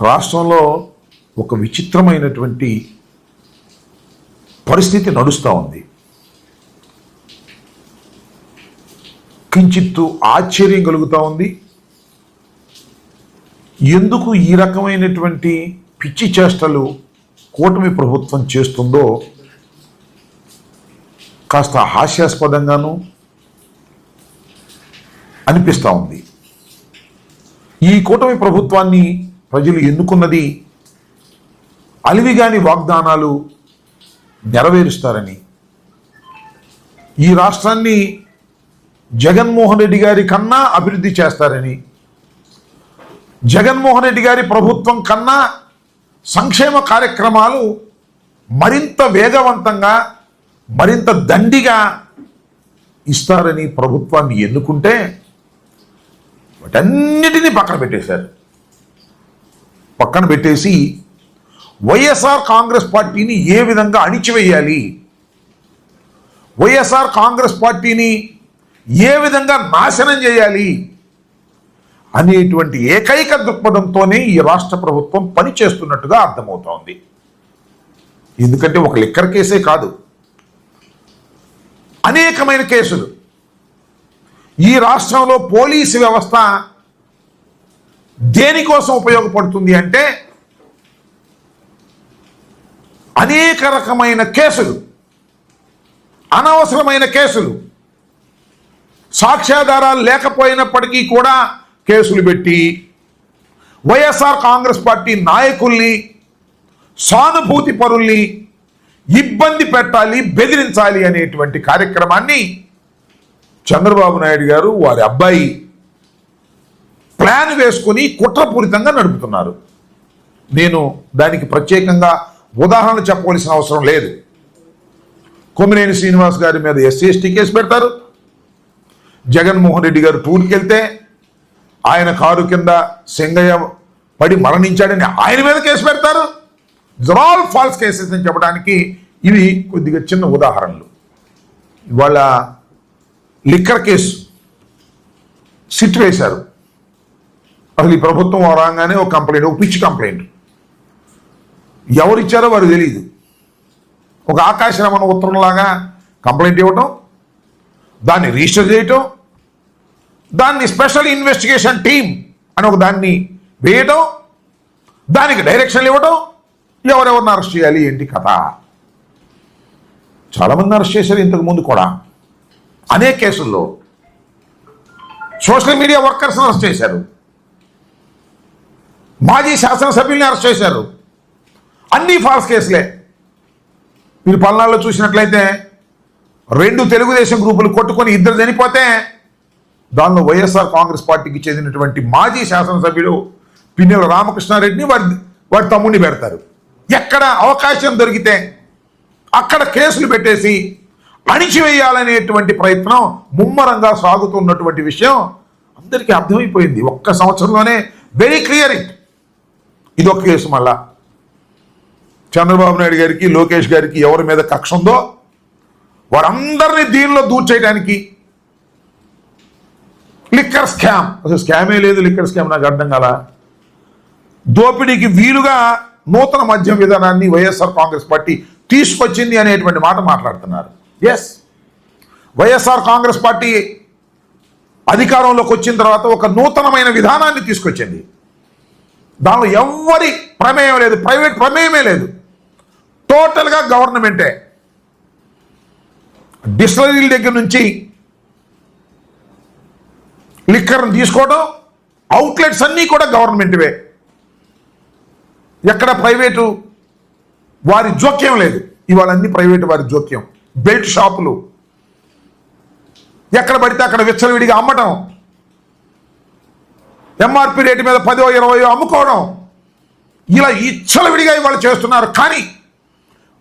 రాష్ట్రంలో ఒక విచిత్రమైనటువంటి పరిస్థితి నడుస్తూ ఉంది. కించిత్తు ఆశ్చర్యం కలుగుతూ ఉంది. ఎందుకు ఈ రకమైనటువంటి పిచ్చి చేష్టలు కూటమి ప్రభుత్వం చేస్తుందో కాస్త హాస్యాస్పదంగాను అనిపిస్తూ ఉంది. ఈ కూటమి ప్రభుత్వాన్ని ప్రజలు ఎన్నుకున్నది అలివిగాని వాగ్దానాలు నెరవేరుస్తారని, ఈ రాష్ట్రాన్ని జగన్మోహన్ రెడ్డి గారి కన్నా అభివృద్ధి చేస్తారని, జగన్మోహన్ రెడ్డి గారి ప్రభుత్వం కన్నా సంక్షేమ కార్యక్రమాలు మరింత వేగవంతంగా మరింత దండిగా ఇస్తారని ప్రభుత్వాన్ని ఎన్నుకుంటే వాటన్నిటినీ పక్కన పెట్టేసి వైఎస్ఆర్ కాంగ్రెస్ పార్టీని ఏ విధంగా అణిచివేయాలి, వైఎస్ఆర్ కాంగ్రెస్ పార్టీని ఏ విధంగా నాశనం చేయాలి అనేటువంటి ఏకైక దృక్పథంతోనే ఈ రాష్ట్ర ప్రభుత్వం పనిచేస్తున్నట్టుగా అర్థమవుతోంది. ఎందుకంటే ఒక లిక్కర్ కేసే కాదు, అనేకమైన కేసులు. ఈ రాష్ట్రంలో పోలీసు వ్యవస్థ దేనికోసం ఉపయోగపడుతుంది అంటే అనేక రకమైన కేసులు, అనవసరమైన కేసులు, సాక్ష్యాధారాలు లేకపోయినప్పటికీ కూడా కేసులు పెట్టి వైఎస్ఆర్ కాంగ్రెస్ పార్టీ నాయకుల్ని, సానుభూతి పరుల్ని ఇబ్బంది పెట్టాలి, బెదిరించాలి అనేటువంటి కార్యక్రమాన్ని చంద్రబాబు నాయుడు గారు వారి అబ్బాయి ప్లాన్ వేసుకుని కుట్రపూరితంగా నడుపుతున్నారు. నేను దానికి ప్రత్యేకంగా ఉదాహరణ చెప్పవలసిన అవసరం లేదు. కొమ్మినేని శ్రీనివాస్ గారి మీద ఎస్సీ/ఎస్టీ కేసు పెడతారు. జగన్మోహన్ రెడ్డి గారు టూర్కి వెళ్తే ఆయన కారు కింద సింగయ్య పడి మరణించాడని ఆయన మీద కేసు పెడతారు. ఆల్ ఫాల్స్ కేసెస్ అని చెప్పడానికి ఇవి కొద్దిగా చిన్న ఉదాహరణలు. ఇవాళ లిక్కర్ కేసు సిట్ వేశారు. అసలు ఈ ప్రభుత్వం రాగానే ఒక కంప్లైంట్, ఒక పిచ్చి కంప్లైంట్, ఎవరిచ్చారో వారు తెలియదు. ఒక ఆకాశరమణ ఉత్తరంలాగా కంప్లైంట్ ఇవ్వటం, దాన్ని రిజిస్టర్ చేయటం, దాన్ని స్పెషల్ ఇన్వెస్టిగేషన్ టీమ్ అని ఒక దాన్ని వేయటం, దానికి డైరెక్షన్లు ఇవ్వటం, ఎవరెవరిని అరెస్ట్ చేయాలి ఏంటి కథ. చాలామంది అరెస్ట్ చేశారు ఇంతకుముందు కూడా. అనేక కేసుల్లో సోషల్ మీడియా వర్కర్స్ని అరెస్ట్ చేశారు, మాజీ శాసనసభ్యుల్ని అరెస్ట్ చేశారు. అన్నీ ఫాల్స్ కేసులే. మీరు పల్నాడులో చూసినట్లయితే 2 తెలుగుదేశం గ్రూపులు కొట్టుకొని 2 చనిపోతే దానిలో వైఎస్ఆర్ కాంగ్రెస్ పార్టీకి చెందినటువంటి మాజీ శాసనసభ్యుడు పిన్నెల రామకృష్ణారెడ్డిని వాడి తమ్ముడిని పెడతారు. ఎక్కడ అవకాశం దొరికితే అక్కడ కేసులు పెట్టేసి అణిచివేయాలనేటువంటి ప్రయత్నం ముమ్మరంగా సాగుతున్నటువంటి విషయం అందరికీ అర్థమైపోయింది. ఒక్క సంవత్సరంలోనే వెరీ క్లియర్ ఇది ఒక కేసు. మళ్ళా చంద్రబాబు నాయుడు గారికి, లోకేష్ గారికి ఎవరి మీద కక్ష ఉందో వారందరినీ దీనిలో దూర్చేయడానికి లిక్కర్ స్కామ్, అసలు స్కామే లేదు, లిక్కర్ స్కామ్ నాకు అర్థం కాల. దోపిడీకి వీలుగా నూతన మద్యం విధానాన్ని వైఎస్ఆర్ కాంగ్రెస్ పార్టీ తీసుకొచ్చింది అనేటువంటి మాట మాట్లాడుతున్నారు. ఎస్, వైఎస్ఆర్ కాంగ్రెస్ పార్టీ అధికారంలోకి వచ్చిన తర్వాత ఒక నూతనమైన విధానాన్ని తీసుకొచ్చింది. దానిలో ఎవ్వరి ప్రమేయం లేదు, ప్రైవేట్ ప్రమేయమే లేదు, టోటల్గా గవర్నమెంటే. డిస్టిలరీల దగ్గర నుంచి లిక్కర్ని తీసుకోవడం, అవుట్లెట్స్ అన్నీ కూడా గవర్నమెంట్వే. ఎక్కడ ప్రైవేటు వారి జోక్యం లేదు. ఇవాళ అన్ని ప్రైవేటు వారి జోక్యం. బెల్ట్ షాపులు ఎక్కడ పడితే అక్కడ విచ్చలవిడిగా అమ్మటం, ఎంఆర్పి రేటు మీద 10-20 అమ్ముకోవడం, ఇలా ఇచ్చలవిడిగా ఇవాళ చేస్తున్నారు. కానీ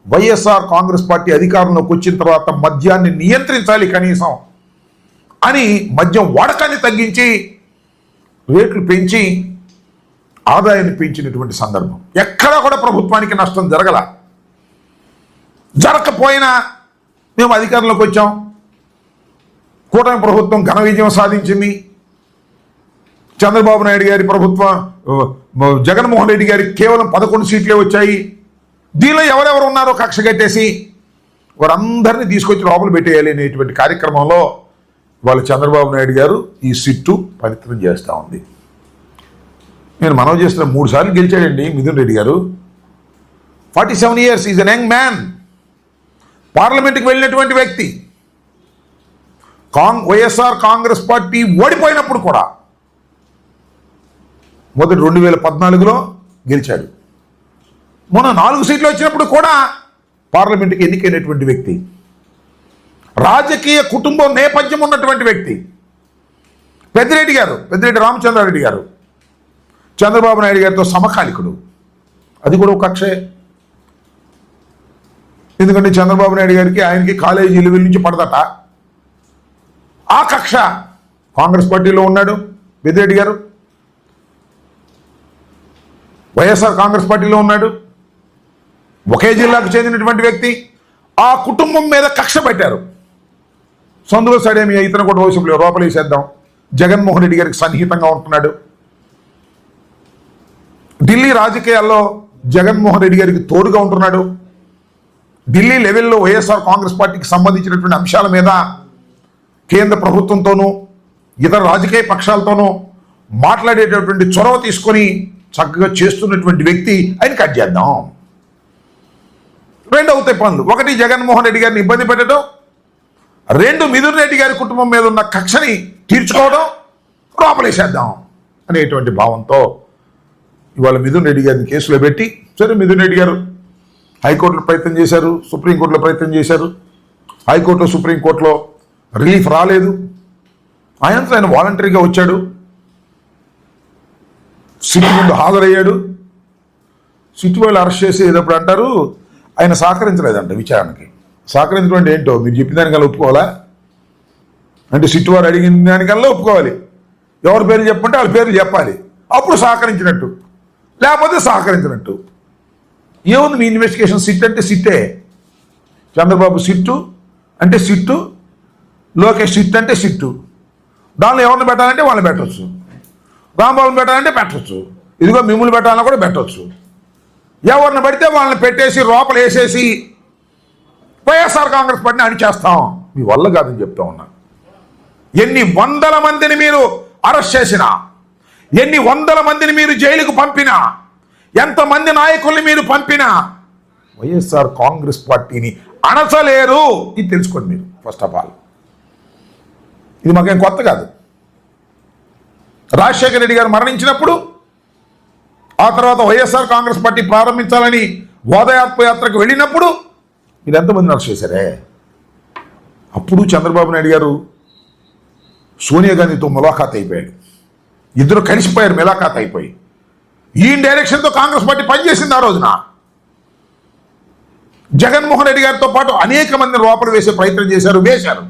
వైఎస్ఆర్ కాంగ్రెస్ పార్టీ అధికారంలోకి వచ్చిన తర్వాత మద్యాన్ని నియంత్రించాలి కనీసం అని మద్యం వాడకాన్ని తగ్గించి రేట్లు పెంచి ఆదాయాన్ని పెంచినటువంటి సందర్భం. ఎక్కడా కూడా ప్రభుత్వానికి నష్టం జరగకపోయినా మేము అధికారంలోకి వచ్చాం, కూటమి ప్రభుత్వం ఘన విజయం సాధించింది, చంద్రబాబు నాయుడు గారి ప్రభుత్వం, జగన్మోహన్ రెడ్డి గారికి కేవలం 11 సీట్లే వచ్చాయి. దీనిలో ఎవరెవరు ఉన్నారో కక్ష కట్టేసి వారందరినీ తీసుకొచ్చి లోపల పెట్టేయాలి అనేటువంటి కార్యక్రమంలో వాళ్ళు చంద్రబాబు నాయుడు గారు ఈ సిట్టు పవిత్రం చేస్తూ ఉంది. నేను మనవి చేసిన 3 సార్లు గెలిచాడండి మిథున్ రెడ్డి గారు. 47 years, is an young man. పార్లమెంట్కి వెళ్ళినటువంటి వ్యక్తి. వైఎస్ఆర్ కాంగ్రెస్ పార్టీ ఓడిపోయినప్పుడు కూడా మొదటి 2014లో గెలిచాడు. మొన్న 4 సీట్లు వచ్చినప్పుడు కూడా పార్లమెంట్కి ఎన్నికైనటువంటి వ్యక్తి. రాజకీయ కుటుంబం నేపథ్యం ఉన్నటువంటి వ్యక్తి పెద్దిరెడ్డి రామచంద్రారెడ్డి గారు చంద్రబాబు నాయుడు గారితో సమకాలికుడు. అది కూడా ఒక కక్షే. ఎందుకంటే చంద్రబాబు నాయుడు గారికి ఆయనకి కాలేజీ లెవెల్ నుంచి పడదట. ఆ కక్ష కాంగ్రెస్ పార్టీలో ఉన్నాడు పెద్దిరెడ్డి గారు, వైఎస్ఆర్ కాంగ్రెస్ పార్టీలో ఉన్నాడు, ఒకే జిల్లాకు చెందినటువంటి వ్యక్తి. ఆ కుటుంబం మీద కక్ష పెట్టారు. సందులో సడేమి ఇతను కూడా రోజులో లోపలేసేద్దాం. జగన్మోహన్ రెడ్డి గారికి సన్నిహితంగా ఉంటున్నాడు. ఢిల్లీ రాజకీయాల్లో జగన్మోహన్ రెడ్డి గారికి తోడుగా ఉంటున్నాడు. ఢిల్లీ లెవెల్లో వైఎస్ఆర్ కాంగ్రెస్ పార్టీకి సంబంధించినటువంటి అంశాల మీద కేంద్ర ప్రభుత్వంతోనూ ఇతర రాజకీయ పక్షాలతోనూ మాట్లాడేటటువంటి చొరవ తీసుకొని చక్కగా చేస్తున్నటువంటి వ్యక్తి ఆయన కట్ చేద్దాం. 2 అవుతాయి పనులు. 1 జగన్మోహన్ రెడ్డి గారిని ఇబ్బంది పెట్టడం, 2 మిథున్ రెడ్డి గారి కుటుంబం మీద ఉన్న కక్షని తీర్చుకోవడం, లోపలేసేద్దాం అనేటువంటి భావంతో ఇవాళ మిథున్ రెడ్డి గారిని కేసులో పెట్టి, సరే మిథున్ రెడ్డి గారు హైకోర్టులో ప్రయత్నం చేశారు, సుప్రీంకోర్టులో ప్రయత్నం చేశారు. హైకోర్టులో సుప్రీంకోర్టులో రిలీఫ్ రాలేదు. ఆయన వాలంటరీగా వచ్చాడు, సిట్ ముందు హాజరయ్యాడు. సిట్ వాళ్ళు అరెస్ట్ చేసేటప్పుడు అంటారు ఆయన సహకరించలేదంట విచారణకి. సహకరించడం అంటే ఏంటో మీరు చెప్పిన దానికల్లా ఒప్పుకోవాలా? అంటే సిట్ వారు అడిగిన దానికల్లా ఒప్పుకోవాలి. ఎవరి పేర్లు చెప్పంటే వాళ్ళ పేర్లు చెప్పాలి, అప్పుడు సహకరించినట్టు, లేకపోతే సహకరించినట్టు. ఏముంది మీ ఇన్వెస్టిగేషన్? సిట్ అంటే సిట్టే. చంద్రబాబు సిట్టు అంటే సిట్టు, లోకేష్ సిట్ అంటే సిట్టు. దానిలో ఎవరిని పెట్టాలంటే వాళ్ళని పెట్టవచ్చు, రాంబాబుని పెట్టాలంటే పెట్టవచ్చు, ఇదిగో మిమ్మల్ని పెట్టాలన్నా కూడా పెట్టవచ్చు. ఎవరిని పడితే వాళ్ళని పెట్టేసి లోపల వేసేసి వైఎస్ఆర్ కాంగ్రెస్ పార్టీని అణిచేస్తాం. మీ వల్ల కాదని చెప్తా ఉన్నా. ఎన్ని వందల మందిని మీరు అరెస్ట్ చేసినా, ఎన్ని వందల మందిని మీరు జైలుకు పంపినా, ఎంతమంది నాయకుల్ని మీరు పంపినా వైఎస్ఆర్ కాంగ్రెస్ పార్టీని అణచలేరు. ఇది తెలుసుకోండి మీరు. ఫస్ట్ ఆఫ్ ఆల్ ఇది మాకేం కొత్త కాదు. రాజశేఖర రెడ్డి గారు మరణించినప్పుడు, ఆ తర్వాత వైఎస్ఆర్ కాంగ్రెస్ పార్టీ ప్రారంభించాలని ఓదాయాత్రకు వెళ్ళినప్పుడు మీరు ఎంతమందిని అరెస్ట్ చేశారే. అప్పుడు చంద్రబాబు నాయుడు గారు సోనియా గాంధీతో ములాఖాత్ అయిపోయాడు. ఇద్దరు కలిసిపోయారు ములాఖాత్ అయిపోయి. ఈ డైరెక్షన్తో కాంగ్రెస్ పార్టీ పనిచేసింది ఆ రోజున. జగన్మోహన్ రెడ్డి గారితో పాటు అనేక మందిని లోపల వేసే ప్రయత్నం వేశారు.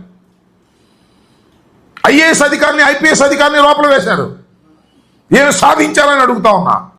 ఐఏఎస్ అధికారిని, ఐపీఎస్ అధికారిని లోపల వేశారు. ఏమి సాధించాలని అడుగుతా ఉన్నా.